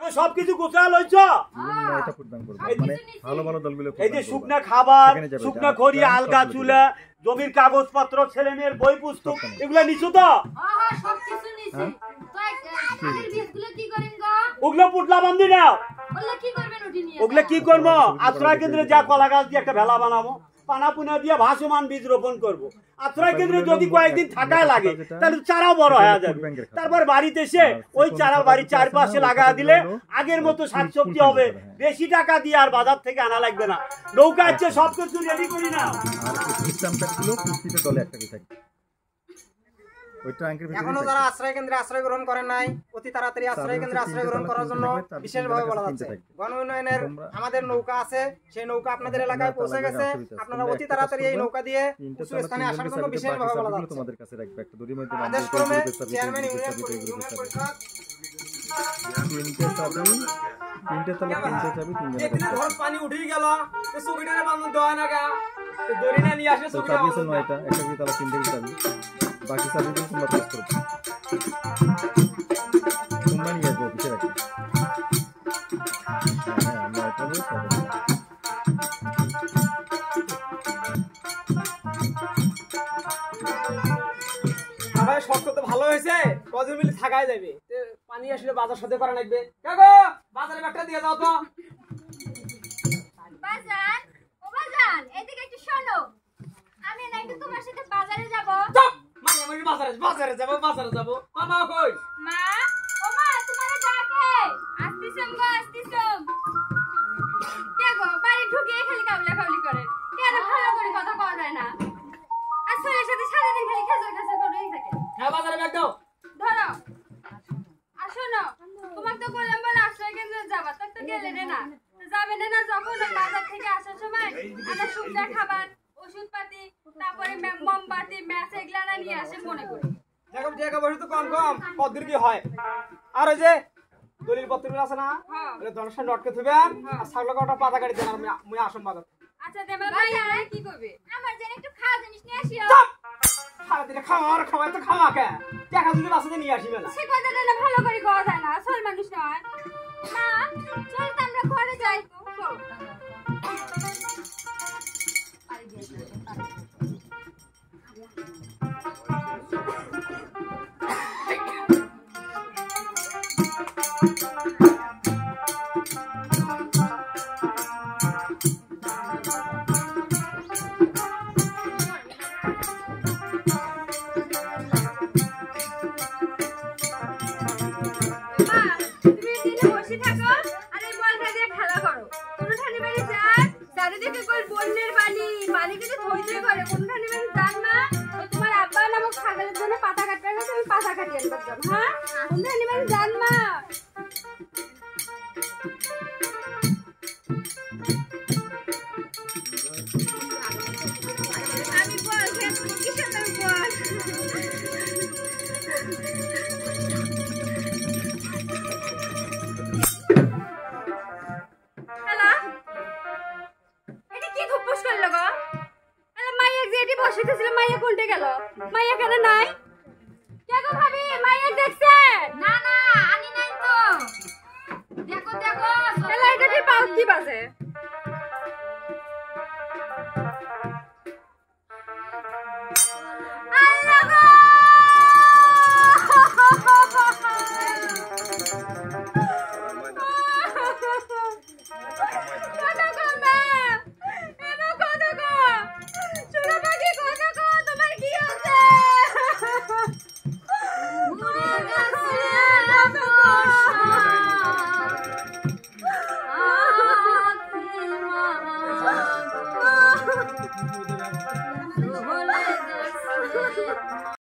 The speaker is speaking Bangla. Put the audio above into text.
ভাবে সবকিছু গোছায় লইছ এই যে শুকনা খাবার শুকনা খড়ি আলগা চুলা জমির কাগজপত্র ছেলে মেয়ের বই পুস্তক এগুলা নিছো তো ওগুলো পুটলা বান্ধি নাও ওগুলো কি করবো আশ্রয় কেন্দ্রে যা কলা গাছ দিয়ে একটা ভেলা বানাবো পানা পুনা দিয়ে ভাসমান বীজ রোপণ করবো আশ্রয় কেন্দ্রে যদি কয়েকদিন থাকায় লাগে তাহলে চারাও বড় হয়ে যাবে তারপর বাড়িতে এসে ওই চারা বাড়ির চারপাশে লাগা দিলে আগের মতো শাকসবজি হবে বেশি টাকা দিয়ে আর বাজার থেকে আনা লাগবে না নৌকা আছে সবকিছু রেডি করি না এখনো যারা আশ্রয় কেন্দ্রে আশ্রয় গ্রহণ করেন নাই অতি তাড়াতাড়ি আশ্রয় কেন্দ্রে আশ্রয় গ্রহণ করার জন্য বিশেষভাবে বলা যাচ্ছে গণ উন্নয়নের আমাদের নৌকা আছে সেই নৌকা আপনাদের এলাকায় পৌঁছে গেছে আপনারা অতি তাড়াতাড়ি এই নৌকা দিয়ে উঁচু স্থানে আসার জন্য বিশেষভাবে বলা যাচ্ছে তোমাদের কাছে রাখবে একটা দড়ির মধ্যে আদেশ ক্রমে চেয়ারম্যান ইউনিয়ন পরিষদ তিনটে ধর পানি উঠে গেল এই সুবিধারে বান্ধব দেওয়া না গা দড়ি না নিয়ে আসে সুবিধা আছে নয়টা একটা কি তালা তিনটে চাবি বাকি চাবি দিয়ে তোমরা প্রেস করো তোমরা নিয়ে যাও পিছে রাখো আমরা এটা বলছি ভাই শক্ত তো ভালো হয়েছে কজন মিলে থাকায় যাবে পানি আসলে বাজার সাথে করা লাগবে কাকু বাজারে ব্যাগটা দিয়ে দাও তো বাজার ও বাজার এদিকে একটু শোনো আমি না একটু তোমার সাথে বাজারে যাব চুপ মানে আমি বাজারে যাব মামা কই মা ও মা তোমারে ডাকে আসতিছম কে গো বাড়ি ঢুকে খালি কাবলি করে কেন ভালো করে কথা কইবে না আসলে সাথে সারা দিন খালি খেজর করেই থাকে হ্যাঁ বাজারে ব্যাগ দাও ধরো আসো না তোমাকে তো বললাম বলে আশ্রয় কেন্দ্রে যাবা তো গেলে না যাবে না যখন বাজার থেকে আসার সময় আমরা শুকনা খাবার ওষুধপাতি তারপরে মোমবাতি ম্যাচ এগুলা না নিয়ে আসে মনে করি টাকা বসে তো কম কতদূর কি হয় আর ওই যে দলিল পত্র আছে না ওটা দর্শন লটকে থবেন আর ছাগল কাটা পাতা গাড়ি দেন আর মুই আসম বাজার আচ্ছা দেবা ভাই আর কি করবে আমার জন্য একটু খাওয়া জিনিস নিয়ে আসিও সারা দিনে খাওয়া তো খাওয়া কে টাকা যদি বাসাতে নিয়ে আসি মেলা সে কথাটা না ভালো করে কওয়া যায় না আসল মানুষ নয় না চল তো আমরা ঘরে যাই তো চল কি বাজে